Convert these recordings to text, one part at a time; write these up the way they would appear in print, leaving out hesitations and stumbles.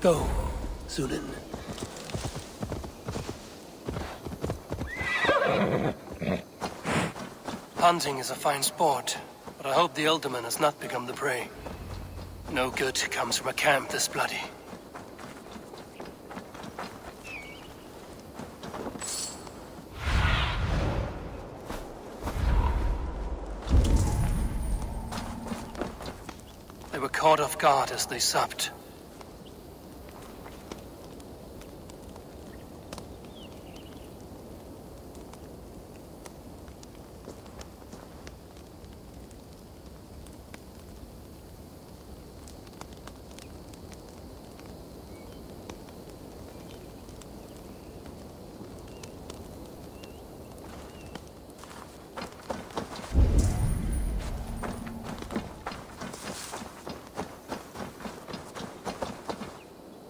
go, Sunan. Hunting is a fine sport, but I hope the Alderman has not become the prey. No good comes from a camp this bloody. They were caught off guard as they supped.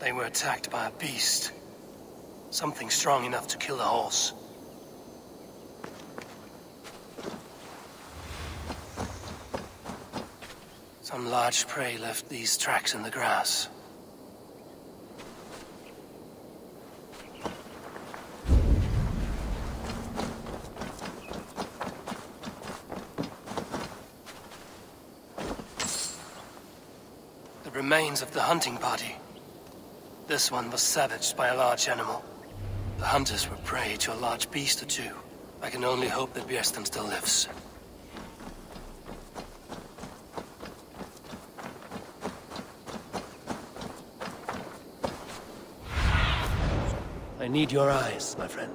They were attacked by a beast. Something strong enough to kill a horse. Some large prey left these tracks in the grass. The remains of the hunting party. This one was savaged by a large animal. The hunters were prey to a large beast or two. I can only hope that Björnstam still lives. I need your eyes, my friend.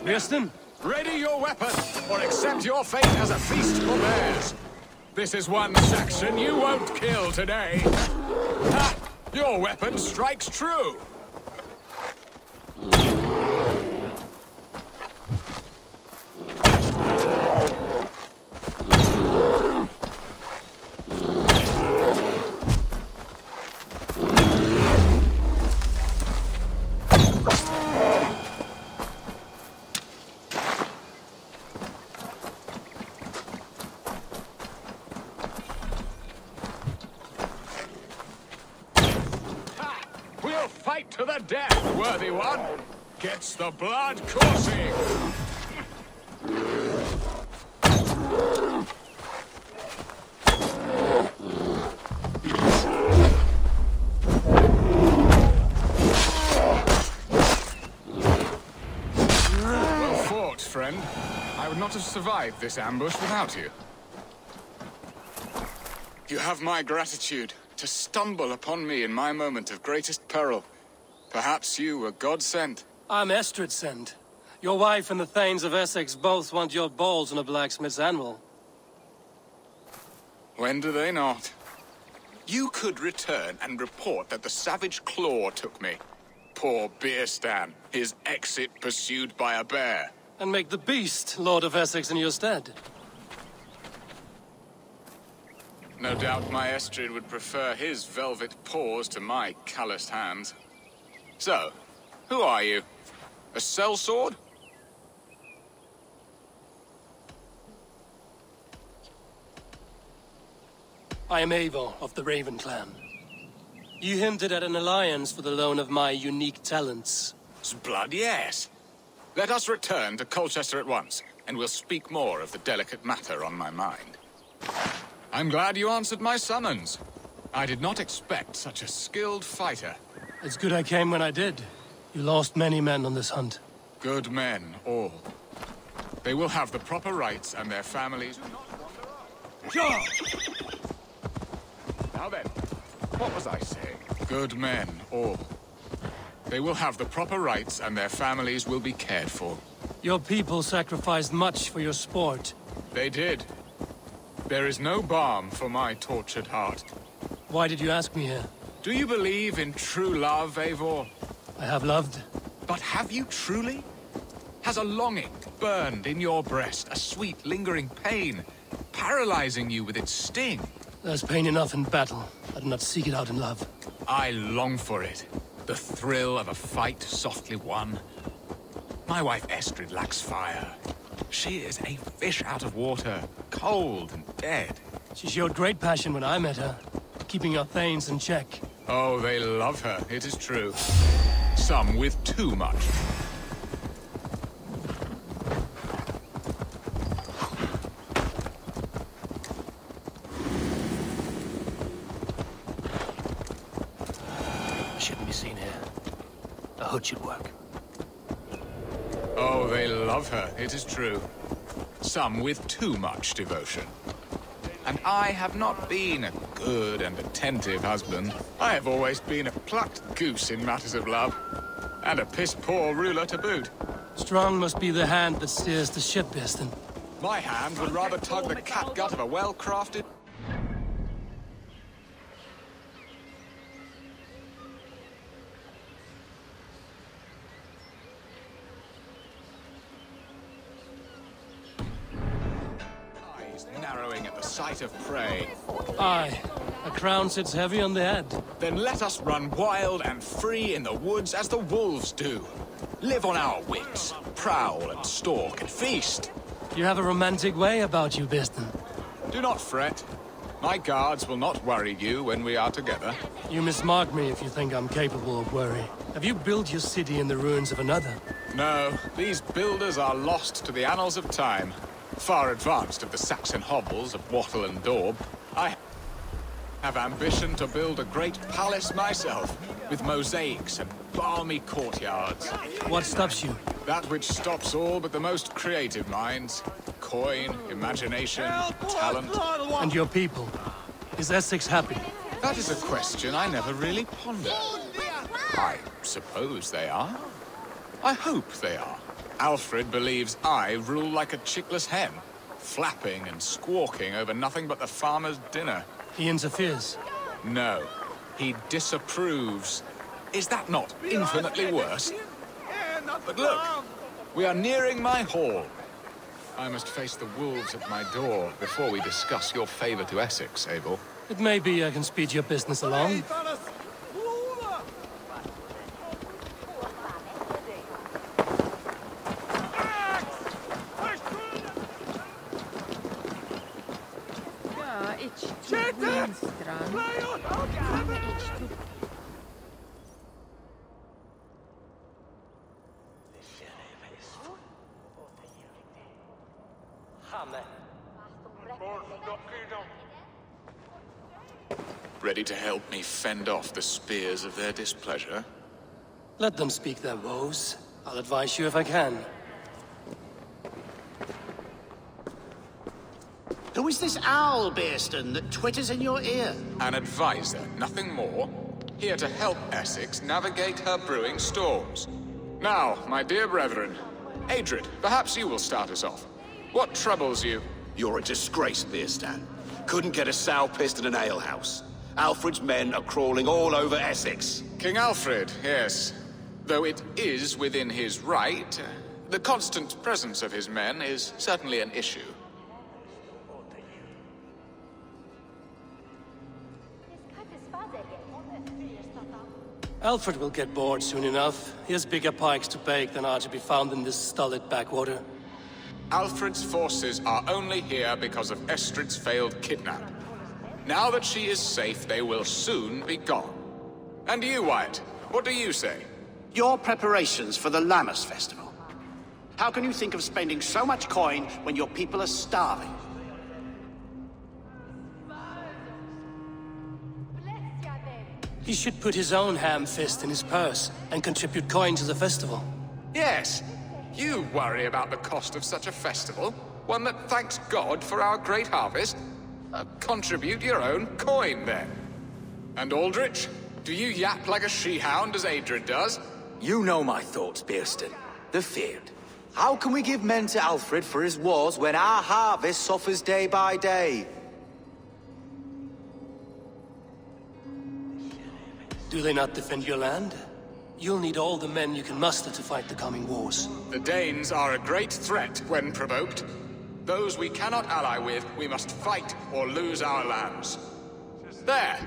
Björnstam? Ready your weapon, or accept your fate as a feast for bears. This is one Saxon you won't kill today. Ha! Your weapon strikes true. Fight to the death, worthy one! Gets the blood coursing! Well fought, friend. I would not have survived this ambush without you. You have my gratitude. To stumble upon me in my moment of greatest peril. Perhaps you were God-sent. I'm Estrid sent. Your wife and the Thanes of Essex both want your balls on a blacksmith's anvil. When do they not? You could return and report that the savage claw took me. Poor Björnstam, his exit pursued by a bear. And make the beast Lord of Essex in your stead. No doubt my Estrid would prefer his velvet paws to my calloused hands. So, who are you? A sellsword? I am Eivor of the Raven clan. You hinted at an alliance for the loan of my unique talents. Blood, yes. Let us return to Colchester at once, and we'll speak more of the delicate matter on my mind. I'm glad you answered my summons. I did not expect such a skilled fighter. It's good I came when I did. You lost many men on this hunt. Good men, all. They will have the proper rights and their families... Sure. Now then, what was I saying? Good men, all. They will have the proper rights and their families will be cared for. Your people sacrificed much for your sport. They did. There is no balm for my tortured heart. Why did you ask me here? Do you believe in true love, Eivor? I have loved. But have you truly? Has a longing burned in your breast, a sweet, lingering pain, paralyzing you with its sting? There's pain enough in battle. I do not seek it out in love. I long for it. The thrill of a fight softly won. My wife Estrid lacks fire. She is a fish out of water, cold and dead. She showed great passion when I met her, keeping our thanes in check. Oh, they love her, it is true. Some with too much. Shouldn't be seen here. A hood should work. Oh, they love her, it is true. Some with too much devotion. And I have not been a good and attentive husband. I have always been a plucked goose in matters of love. And a piss-poor ruler to boot. Strong must be the hand that steers the ship, Biston. My hand would rather tug the catgut of a well-crafted... eyes narrowing at the sight of prey. Aye. A crown sits heavy on the head. Then let us run wild and free in the woods as the wolves do. Live on our wits, prowl and stalk and feast. You have a romantic way about you, Biston. Do not fret. My guards will not worry you when we are together. You mismark me if you think I'm capable of worry. Have you built your city in the ruins of another? No, these builders are lost to the annals of time. Far advanced of the Saxon hovels of Wattle and Daub. I have ambition to build a great palace myself, with mosaics and balmy courtyards. What stops you? That which stops all but the most creative minds. Coin, imagination, talent. And your people? Is Essex happy? That is a question I never really pondered. I suppose they are. I hope they are. Alfred believes I rule like a chickless hen, flapping and squawking over nothing but the farmer's dinner. He interferes. No, he disapproves. Is that not infinitely worse? But look, we are nearing my hall. I must face the wolves at my door before we discuss your favor to Essex, Abel. It may be I can speed your business along. Ready to help me fend off the spears of their displeasure? Let them speak their woes. I'll advise you if I can. Who is this owl, Bearston, that twitters in your ear? An advisor, nothing more. Here to help Essex navigate her brewing storms. Now, my dear brethren, Adrid, perhaps you will start us off. What troubles you? You're a disgrace, Bearstan. Couldn't get a sow pissed in an alehouse. Alfred's men are crawling all over Essex. King Alfred, yes. Though it is within his right, the constant presence of his men is certainly an issue. Alfred will get bored soon enough. He has bigger pikes to bake than are to be found in this stolid backwater. Alfred's forces are only here because of Estrid's failed kidnap. Now that she is safe, they will soon be gone. And you, Wyatt, what do you say? Your preparations for the Lammas Festival. How can you think of spending so much coin when your people are starving? He should put his own ham fist in his purse and contribute coin to the festival. Yes, you worry about the cost of such a festival, one that thanks God for our great harvest. Contribute your own coin, then. And Aldrich, do you yap like a she-hound as Adrid does? You know my thoughts, Bearston. The feared. How can we give men to Alfred for his wars when our harvest suffers day by day? Do they not defend your land? You'll need all the men you can muster to fight the coming wars. The Danes are a great threat when provoked. Those we cannot ally with, we must fight or lose our lands. There!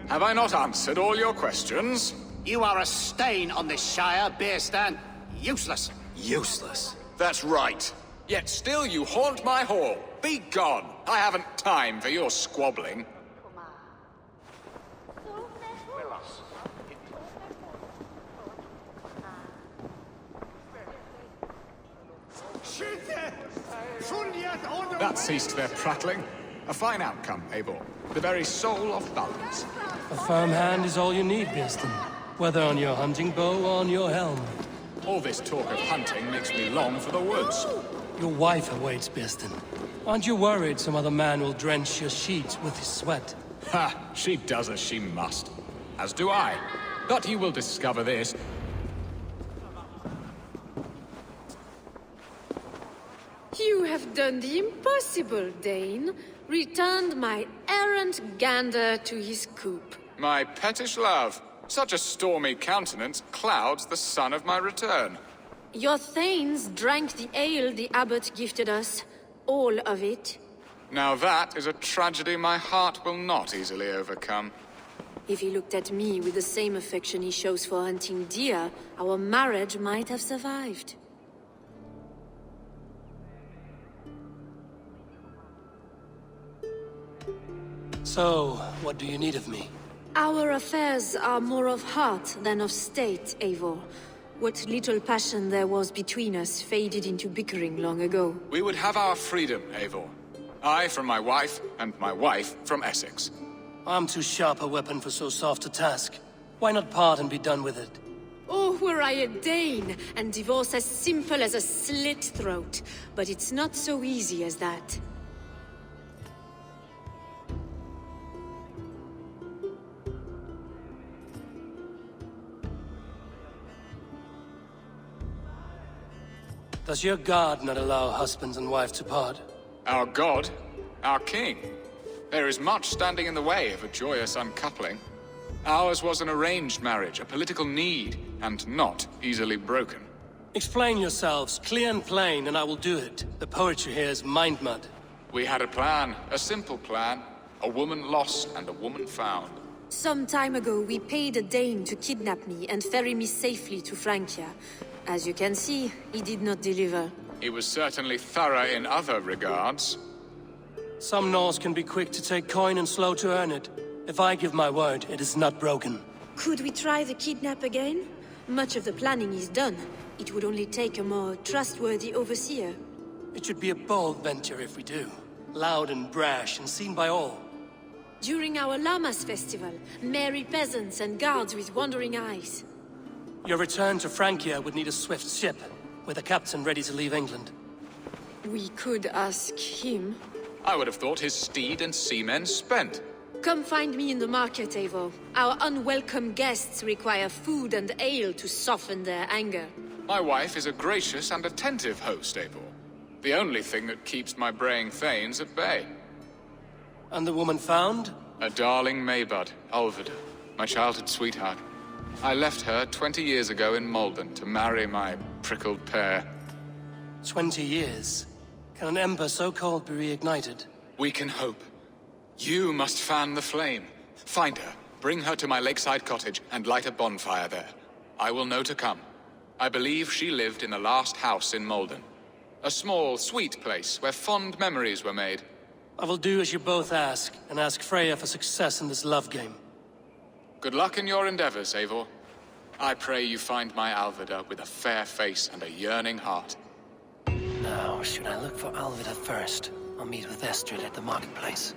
Have I not answered all your questions? You are a stain on this Shire, Beerstan. Useless. Useless. That's right. Yet still you haunt my hall. Be gone! I haven't time for your squabbling. That ceased their prattling. A fine outcome, Eivor. The very soul of balance. A firm hand is all you need, Beerstan. Whether on your hunting bow or on your helm. All this talk of hunting makes me long for the woods. Your wife awaits, Beerstan. Aren't you worried some other man will drench your sheets with his sweat? Ha! She does as she must. As do I. But you will discover this. You have done the impossible, Dane. Returned my errant gander to his coop. My pettish love. Such a stormy countenance clouds the sun of my return. Your thanes drank the ale the abbot gifted us. All of it. Now that is a tragedy my heart will not easily overcome. If he looked at me with the same affection he shows for hunting deer, our marriage might have survived. So, what do you need of me? Our affairs are more of heart than of state, Eivor. What little passion there was between us faded into bickering long ago. We would have our freedom, Eivor. I from my wife, and my wife from Essex. I'm too sharp a weapon for so soft a task. Why not part and be done with it? Oh, were I a Dane, and divorce as simple as a slit throat. But it's not so easy as that. Does your god not allow husbands and wife to part? Our god? Our king? There is much standing in the way of a joyous uncoupling. Ours was an arranged marriage, a political need, and not easily broken. Explain yourselves, clear and plain, and I will do it. The poetry here is mind mud. We had a plan, a simple plan. A woman lost and a woman found. Some time ago, we paid a Dane to kidnap me and ferry me safely to Francia. As you can see, he did not deliver. He was certainly thorough in other regards. Some Norse can be quick to take coin and slow to earn it. If I give my word, it is not broken. Could we try the kidnap again? Much of the planning is done. It would only take a more trustworthy overseer. It should be a bold venture if we do. Loud and brash and seen by all. During our Llamas festival, merry peasants and guards with wandering eyes. Your return to Francia would need a swift ship, with a captain ready to leave England. We could ask him. I would have thought his steed and seamen spent. Come find me in the market, Eivor. Our unwelcome guests require food and ale to soften their anger. My wife is a gracious and attentive host, Eivor. The only thing that keeps my braying thanes at bay. And the woman found? A darling Maybud, Ulvida, my childhood sweetheart. I left her 20 years ago in Malden to marry my prickled pear. 20 years? Can an ember so cold be reignited? We can hope. You must fan the flame. Find her, bring her to my lakeside cottage, and light a bonfire there. I will know to come. I believe she lived in the last house in Malden. A small, sweet place where fond memories were made. I will do as you both ask, and ask Freya for success in this love game. Good luck in your endeavors, Eivor. I pray you find my Alvida with a fair face and a yearning heart. Now, should I look for Alvida first? I'll meet with Estrid at the marketplace.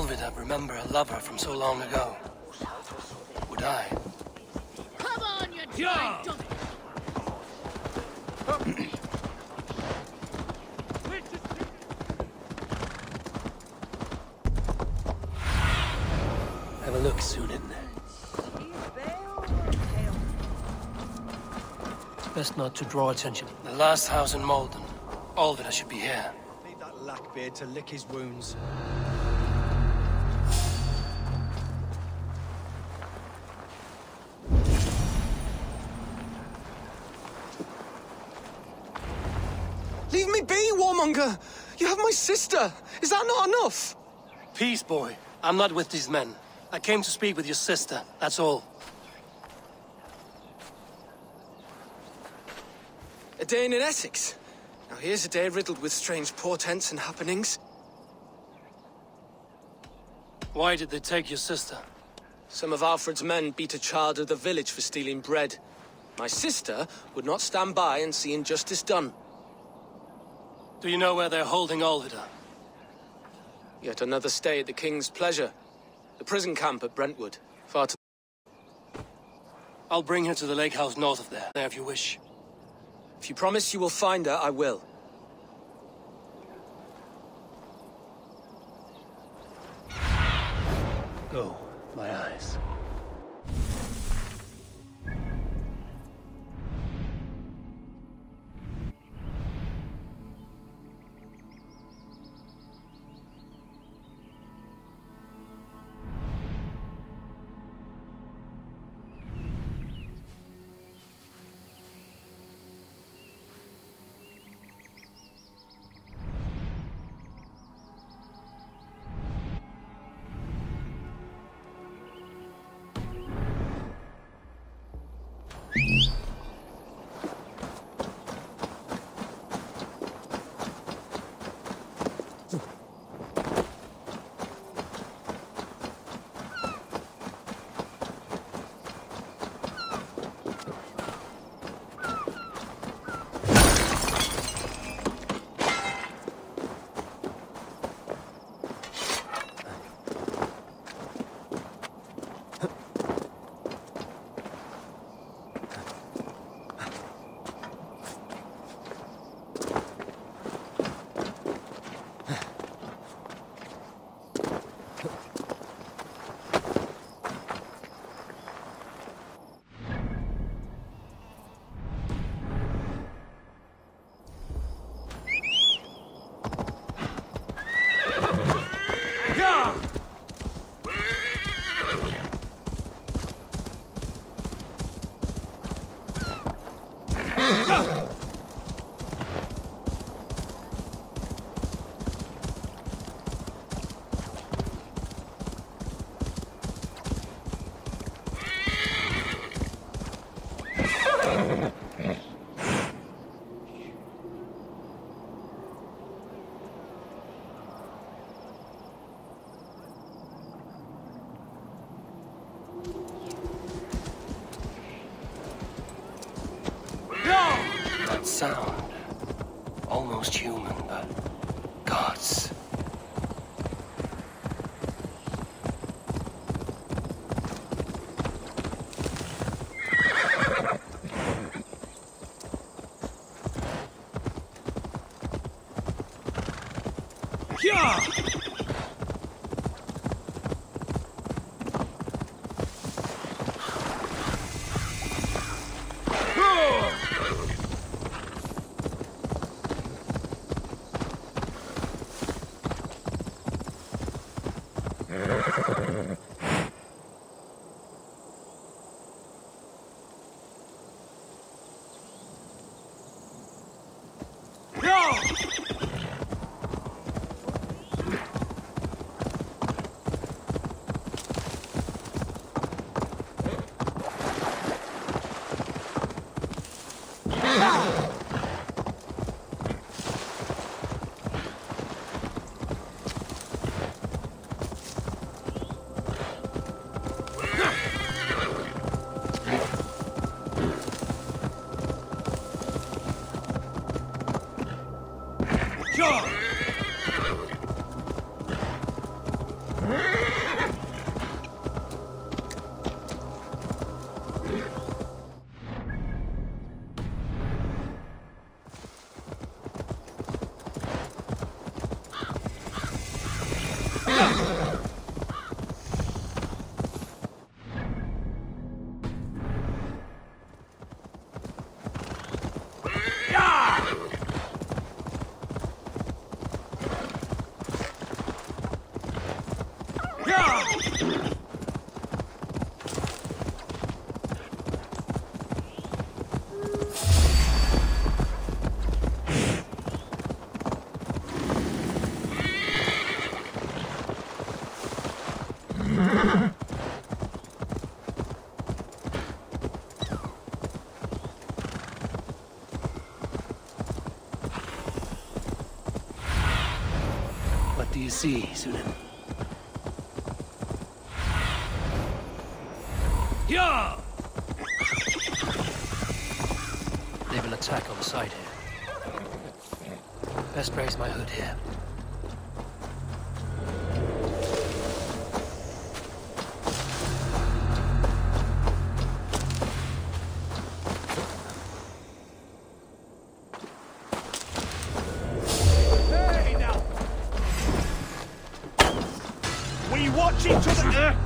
Olvida remember a lover from so long ago? Would I? Come on, you giant dummy! Have a look soon in there. Best not to draw attention. The last house in Malden. Olvida should be here. Leave that lackbeard to lick his wounds. Leave me be, warmonger! You have my sister! Is that not enough? Peace, boy. I'm not with these men. I came to speak with your sister, that's all. A day in Essex. Now here's a day riddled with strange portents and happenings. Why did they take your sister? Some of Alfred's men beat a child of the village for stealing bread. My sister would not stand by and see injustice done. Do you know where they're holding Olvida? Yet another stay at the King's pleasure. The prison camp at Brentwood. Far to... I'll bring her to the lake house north of there, if you wish. If you promise you will find her, I will. Go, my eyes. That sound. Almost human, but gods. Yeah! What do you see, Sunan? Yeah! They will attack on sight here. Best raise my hood here. Hey, now! We watch each other!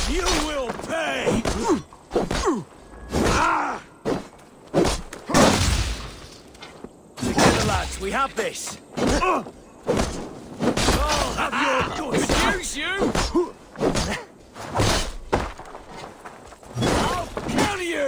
You will pay! Together, lads, we have this! I'll have your goods! Refuse you! I'll kill you!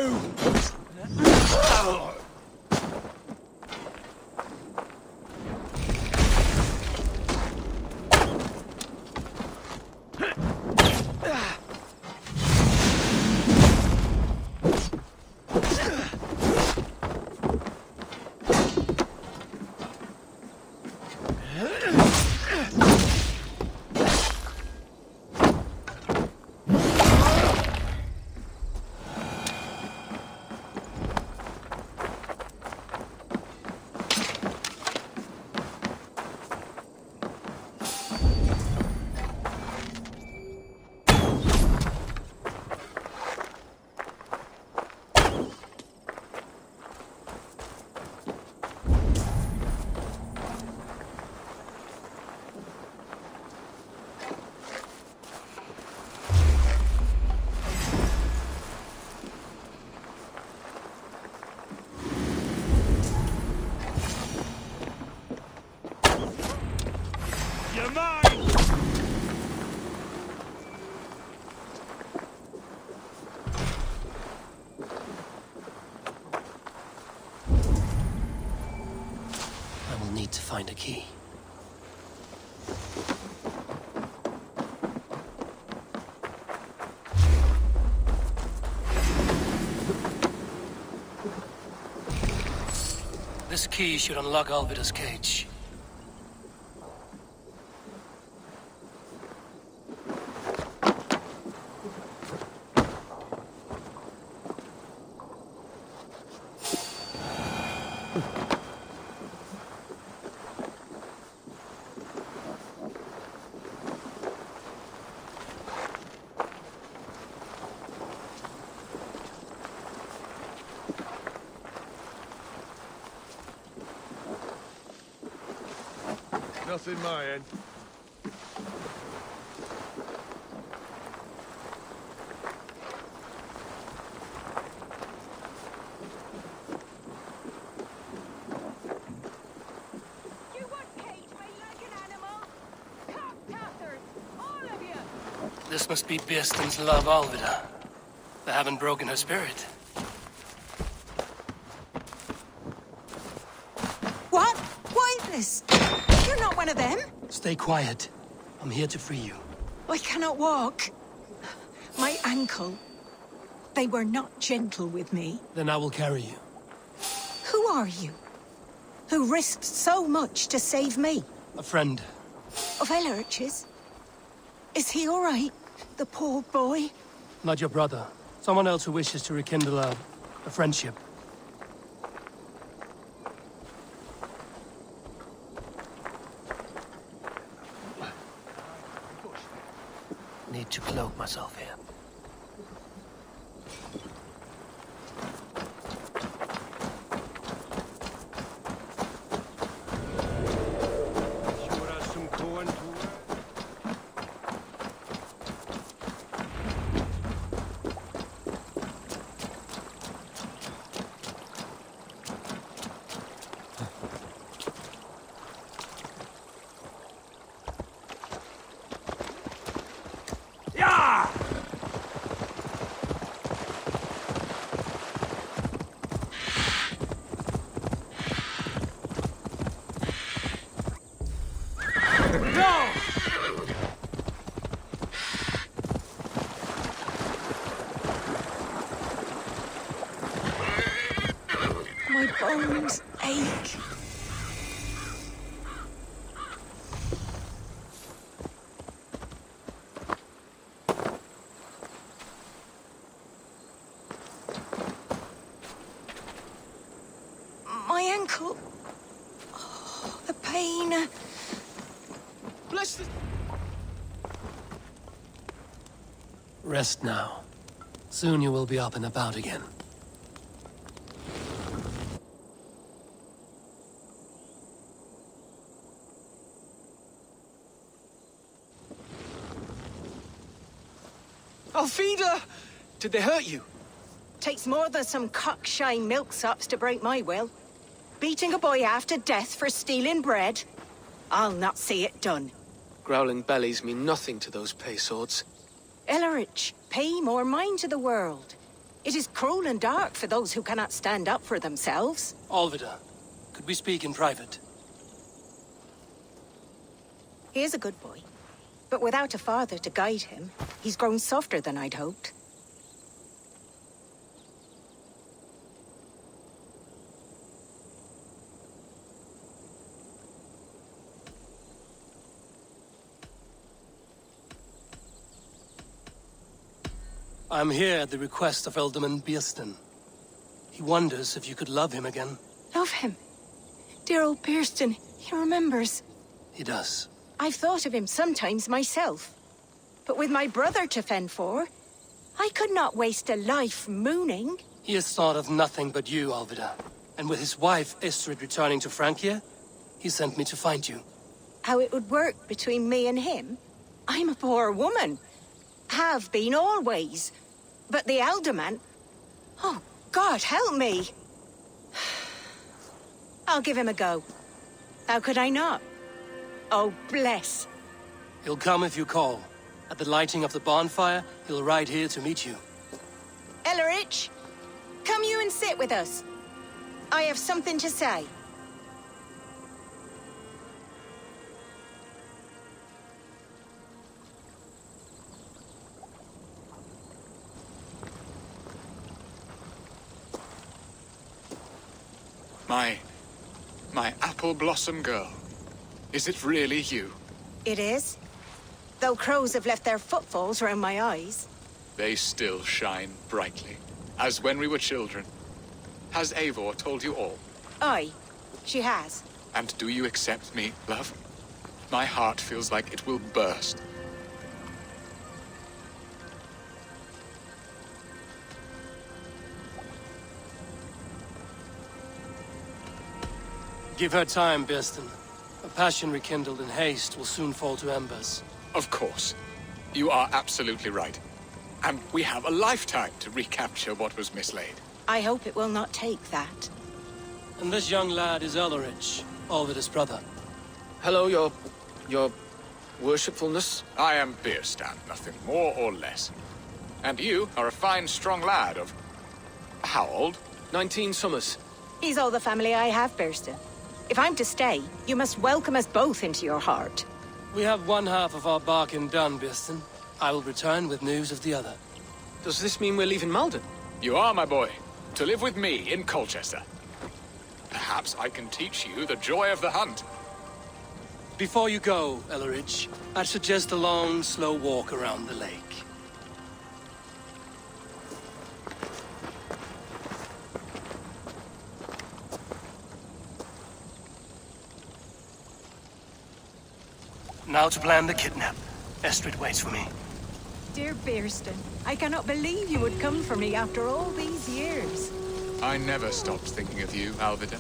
You're mine! I will need to find a key. This key should unlock Alvida's cage. Nothing my end. You want cage me like an animal? Cock-tossers, all of you! This must be Birston's love, Alvida. They haven't broken her spirit. What? Pointless! You're not one of them. Stay quiet. I'm here to free you. I cannot walk. My ankle. They were not gentle with me. Then I will carry you. Who are you? Who risked so much to save me? A friend. Of Ellerch's? Is he all right? The poor boy? Not your brother. Someone else who wishes to rekindle a friendship. Need to cloak myself here. Sure has some corn to wear. bones ache. My ankle. Oh, the pain. Bless the... Rest now. Soon you will be up and about again. Alfida! Did they hurt you? Takes more than some cockshy milksops to break my will. Beating a boy half to death for stealing bread? I'll not see it done. Growling bellies mean nothing to those pay swords. Ellerich, pay more mind to the world. It is cruel and dark for those who cannot stand up for themselves. Alvida, could we speak in private? He is a good boy. But without a father to guide him, he's grown softer than I'd hoped. I'm here at the request of Ealdorman Bearston. He wonders if you could love him again. Love him. Dear old Bearston, he remembers. He does. I've thought of him sometimes myself. But with my brother to fend for, I could not waste a life mooning. He has thought of nothing but you, Alvida. And with his wife, Estrid, returning to Francia, he sent me to find you. How it would work between me and him? I'm a poor woman. Have been always. But the Alderman... Oh, God, help me! I'll give him a go. How could I not? Oh, bless. He'll come if you call. At the lighting of the bonfire, he'll ride here to meet you. Ellerich, come you and sit with us. I have something to say. My apple blossom girl. Is it really you? It is. Though crows have left their footfalls round my eyes. They still shine brightly, as when we were children. Has Eivor told you all? Aye, she has. And do you accept me, love? My heart feels like it will burst. Give her time, Bearston. A passion rekindled in haste will soon fall to embers. Of course. You are absolutely right. And we have a lifetime to recapture what was mislaid. I hope it will not take that. And this young lad is Ellerich, Alvida's brother. Hello, your worshipfulness. I am Beerstan, nothing more or less. And you are a fine, strong lad of... how old? 19 summers. He's all the family I have, Bearston. If I'm to stay, you must welcome us both into your heart. We have one half of our bargain done, Bearston. I will return with news of the other. Does this mean we're leaving Malden? You are, my boy. To live with me in Colchester. Perhaps I can teach you the joy of the hunt. Before you go, Ellerich, I'd suggest a long, slow walk around the lake. Now to plan the kidnap. Estrid waits for me. Dear Bearston, I cannot believe you would come for me after all these years. I never stopped thinking of you, Alvida.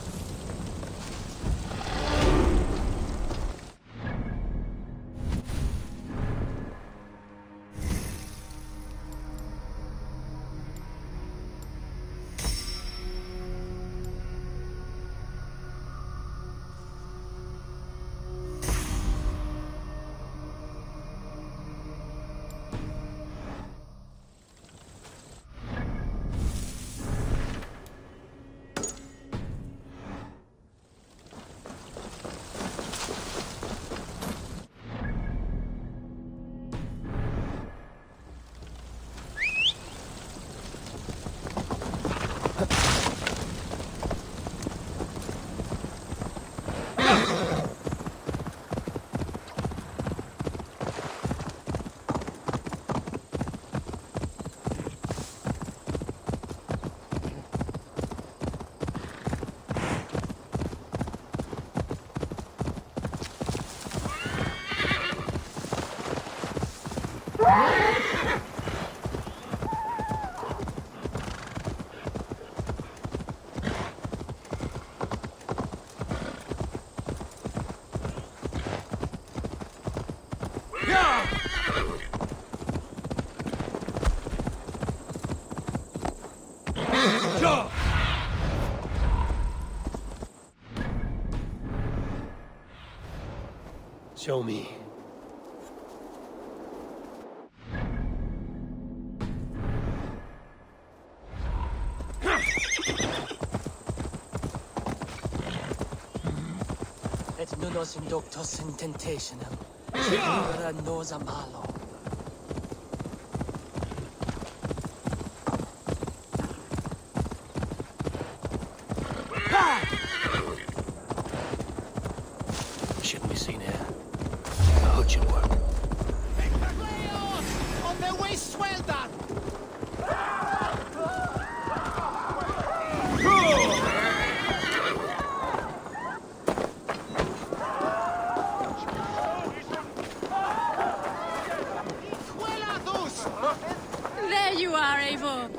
Show me. Et nunos inductos in tentationem. Libera nos a malo. We shouldn't be seen here. The hood should work. On their waist, well done! There you are, Eivor.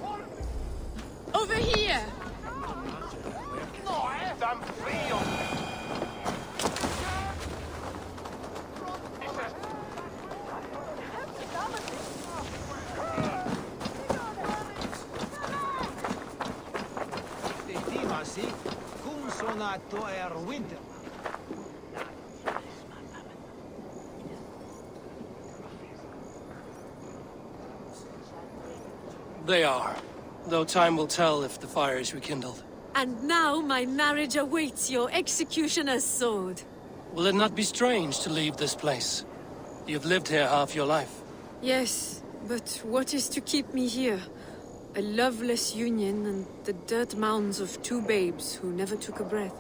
Over here. They are. Though time will tell if the fire is rekindled. And now my marriage awaits your executioner's sword. Will it not be strange to leave this place? You've lived here half your life. Yes, but what is to keep me here? A loveless union and the dirt mounds of two babes who never took a breath.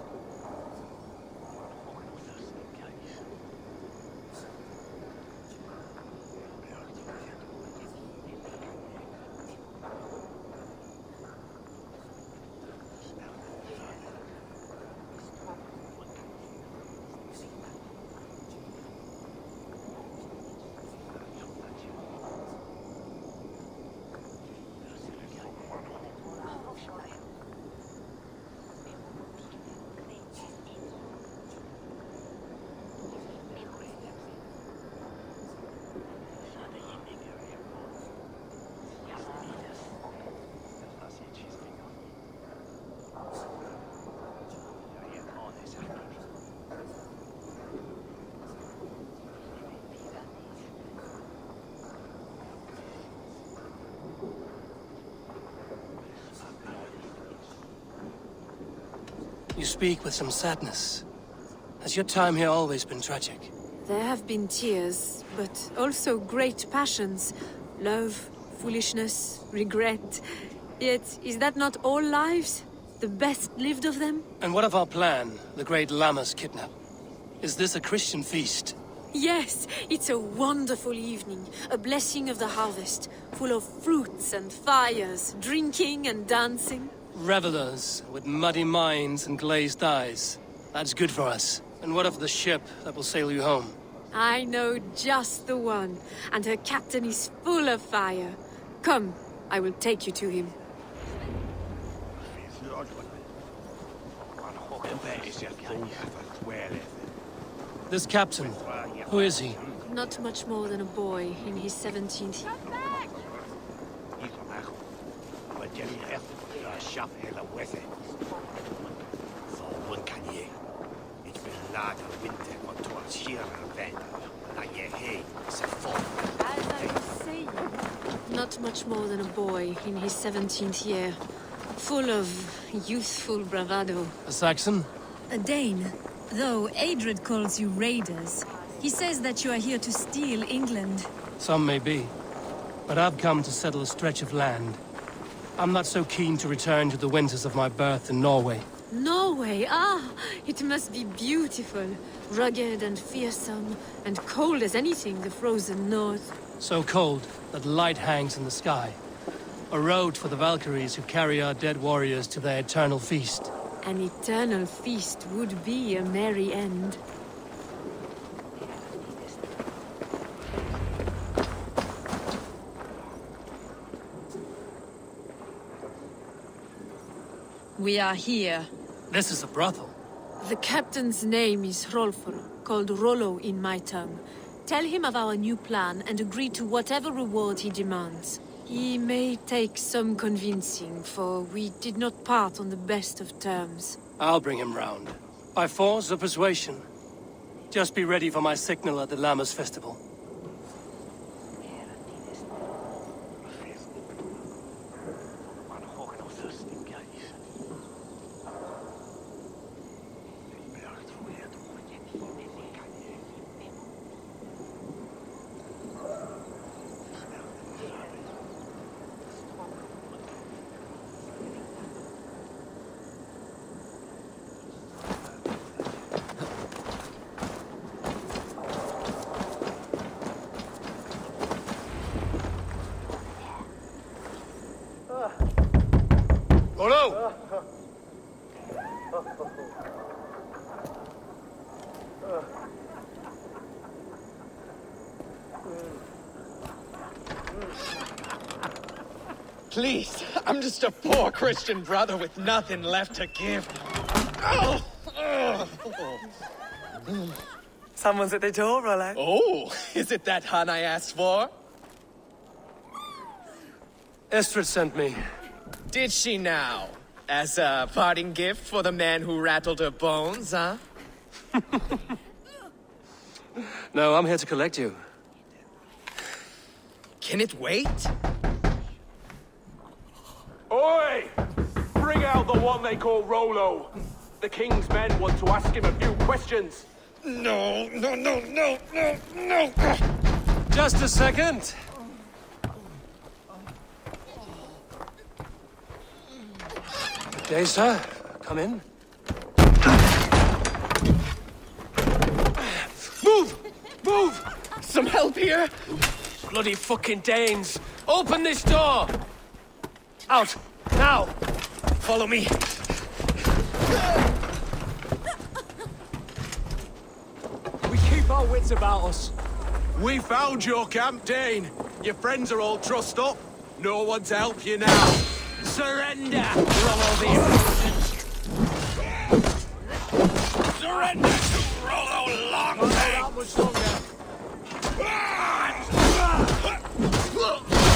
You speak with some sadness. Has your time here always been tragic? There have been tears, but also great passions. Love, foolishness, regret. Yet, is that not all lives? The best lived of them? And what of our plan, the great Lammas kidnap? Is this a Christian feast? Yes, it's a wonderful evening. A blessing of the harvest, full of fruits and fires, drinking and dancing. Revelers with muddy minds and glazed eyes. That's good for us. And what of the ship that will sail you home? I know just the one, and her captain is full of fire. Come, I will take you to him. This captain, who is he? Not much more than a boy in his 17th year. As I was saying, not much more than a boy in his 17th year. Full of youthful bravado. A Saxon? A Dane. Though Adred calls you raiders. He says that you are here to steal England. Some may be. But I've come to settle a stretch of land. I'm not so keen to return to the winters of my birth in Norway. Norway? Ah, it must be beautiful. Rugged and fearsome, and cold as anything the frozen north. So cold that light hangs in the sky. A road for the Valkyries who carry our dead warriors to their eternal feast. An eternal feast would be a merry end. We are here. This is a brothel. The captain's name is Hrolfr, called Rollo in my tongue. Tell him of our new plan and agree to whatever reward he demands. He may take some convincing, for we did not part on the best of terms. I'll bring him round. By force or persuasion. Just be ready for my signal at the Lammas festival. Rollo! Please, I'm just a poor Christian brother with nothing left to give. Oh. Someone's at the door, Rollo. Oh, is it that hun I asked for? Estrid sent me. Did she now? As a parting gift for the man who rattled her bones, huh? No, I'm here to collect you. Can it wait? Oi! Bring out the one they call Rollo. The king's men want to ask him a few questions. No. Just a second. Day, sir. Come in. Move! Some help here? Bloody fucking Danes! Open this door! Out! Now! Follow me. We keep our wits about us. We found your camp, Dane. Your friends are all trussed up. No one to help you now. Surrender! Rollo the Imprudent! Surrender to Rollo Longlegs! That much longer.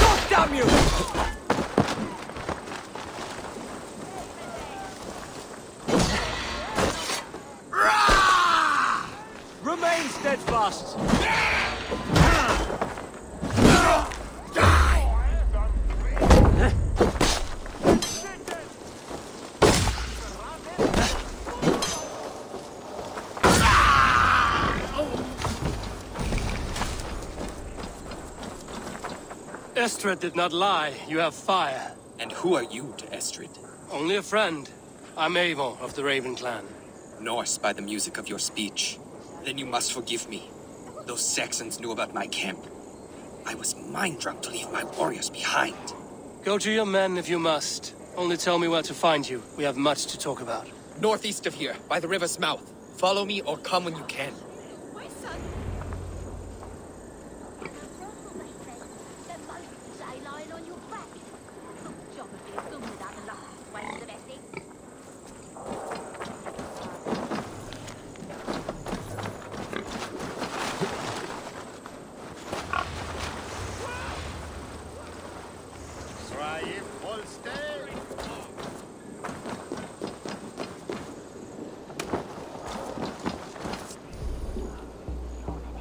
God damn you! Remain steadfast! Estrid did not lie. You have fire. And who are you to Estrid? Only a friend. I'm Eivor of the Raven clan. Norse by the music of your speech. Then you must forgive me. Those Saxons knew about my camp. I was mind-drunk to leave my warriors behind. Go to your men if you must. Only tell me where to find you. We have much to talk about. Northeast of here, by the river's mouth. Follow me or come when you can.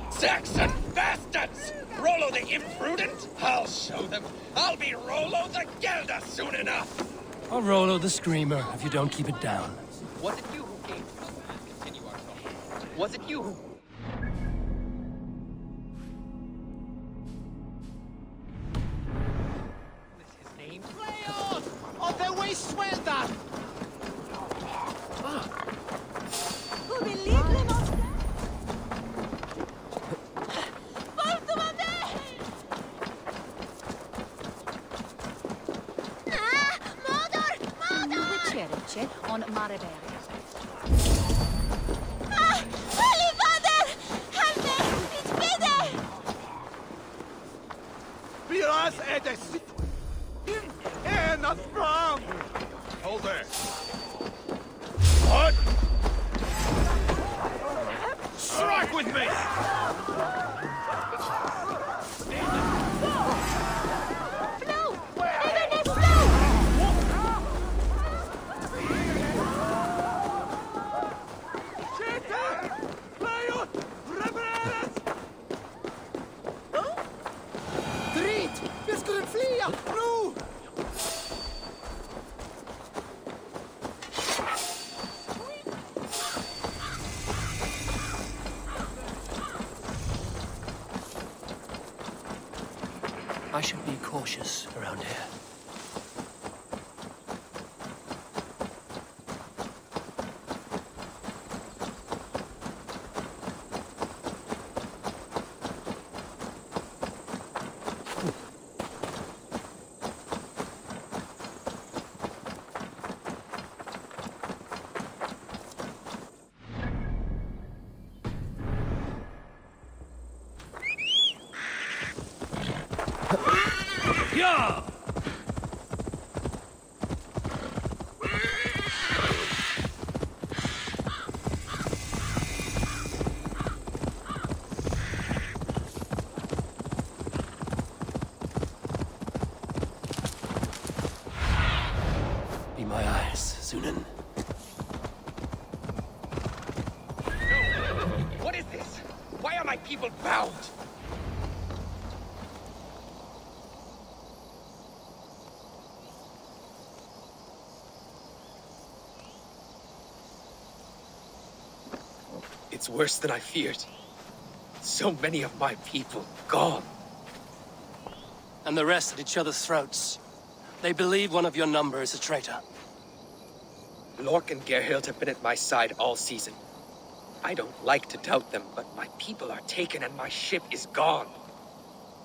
Saxon bastards! Rollo the Imprudent? I'll show them. I'll be Rollo the Gelder soon enough! Or Rollo the Screamer, if you don't keep it down. Was it you who came to continue our talk? Was it you who... What's his name? Leon! On their way, Swelda! on Maribel. Holy Father! Help me! It's Peter! Biraz edes! Not wrong! Hold there. What? Strike with me! I should be cautious around here. Be my eyes, Sunan. What is this? Why are my people bound? It's worse than I feared. So many of my people gone. And the rest at each other's throats. They believe one of your number is a traitor. Lork and Gerhild have been at my side all season. I don't like to doubt them, but my people are taken and my ship is gone.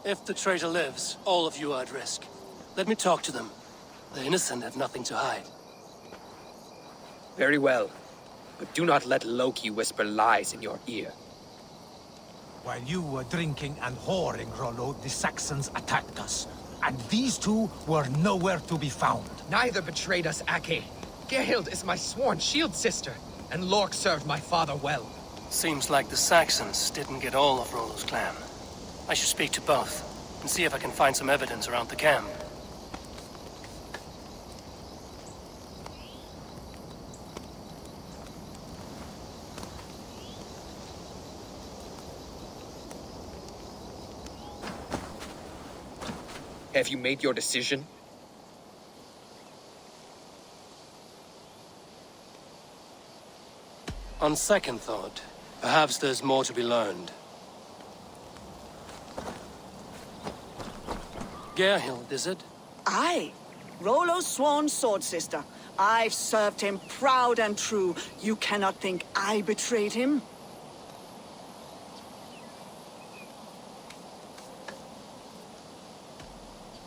If the traitor lives, all of you are at risk. Let me talk to them. The innocent have nothing to hide. Very well. But do not let Loki whisper lies in your ear. While you were drinking and whoring, Rollo, the Saxons attacked us. And these two were nowhere to be found. Neither betrayed us, Ake. Gerhild is my sworn shield sister, and Lork served my father well. Seems like the Saxons didn't get all of Rollo's clan. I should speak to both, and see if I can find some evidence around the camp. Have you made your decision? On second thought, perhaps there's more to be learned. Gerhild, is it? Aye. Rollo's sworn sword sister. I've served him proud and true. You cannot think I betrayed him?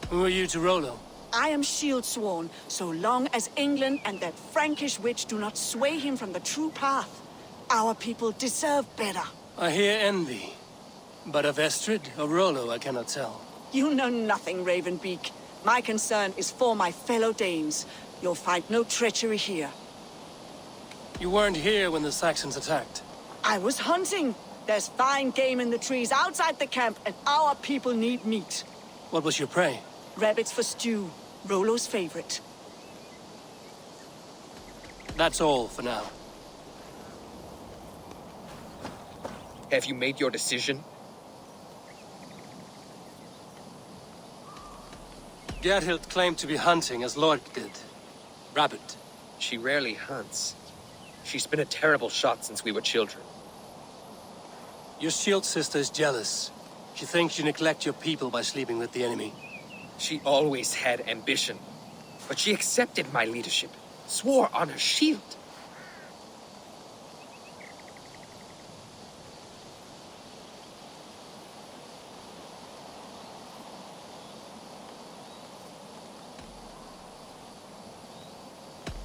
Who are you to Rollo? I am shield sworn, so long as England and that Frankish witch do not sway him from the true path. Our people deserve better. I hear envy. But of Estrid or Rollo, I cannot tell. You know nothing, Ravenbeak. My concern is for my fellow Danes. You'll find no treachery here. You weren't here when the Saxons attacked. I was hunting. There's fine game in the trees outside the camp, and our people need meat. What was your prey? Rabbits for stew. Rollo's favorite. That's all for now. Have you made your decision? Gerhild claimed to be hunting as Lord did. Rabbit. She rarely hunts. She's been a terrible shot since we were children. Your shield sister is jealous. She thinks you neglect your people by sleeping with the enemy. She always had ambition. But she accepted my leadership. Swore on her shield.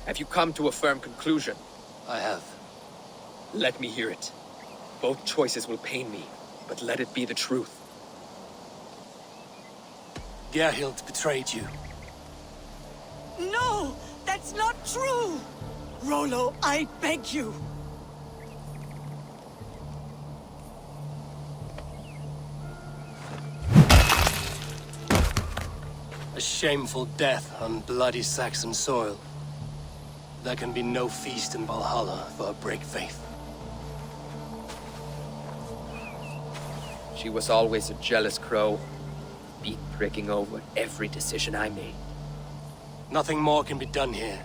Have you come to a firm conclusion? I have. Let me hear it. Both choices will pain me, but let it be the truth. Gerhild betrayed you. No! That's not true! Rollo, I beg you! A shameful death on bloody Saxon soil. There can be no feast in Valhalla for a break faith. She was always a jealous crow, beak-pricking over every decision I made. Nothing more can be done here,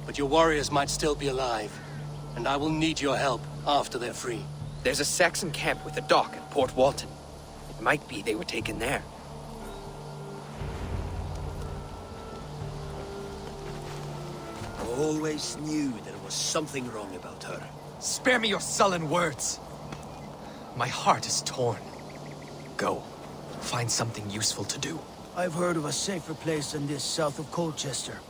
but your warriors might still be alive, and I will need your help after they're free. There's a Saxon camp with a dock at Port Walton. It might be they were taken there. always knew there was something wrong about her. Spare me your sullen words. My heart is torn. Go. Find something useful to do. I've heard of a safer place than this south of Colchester.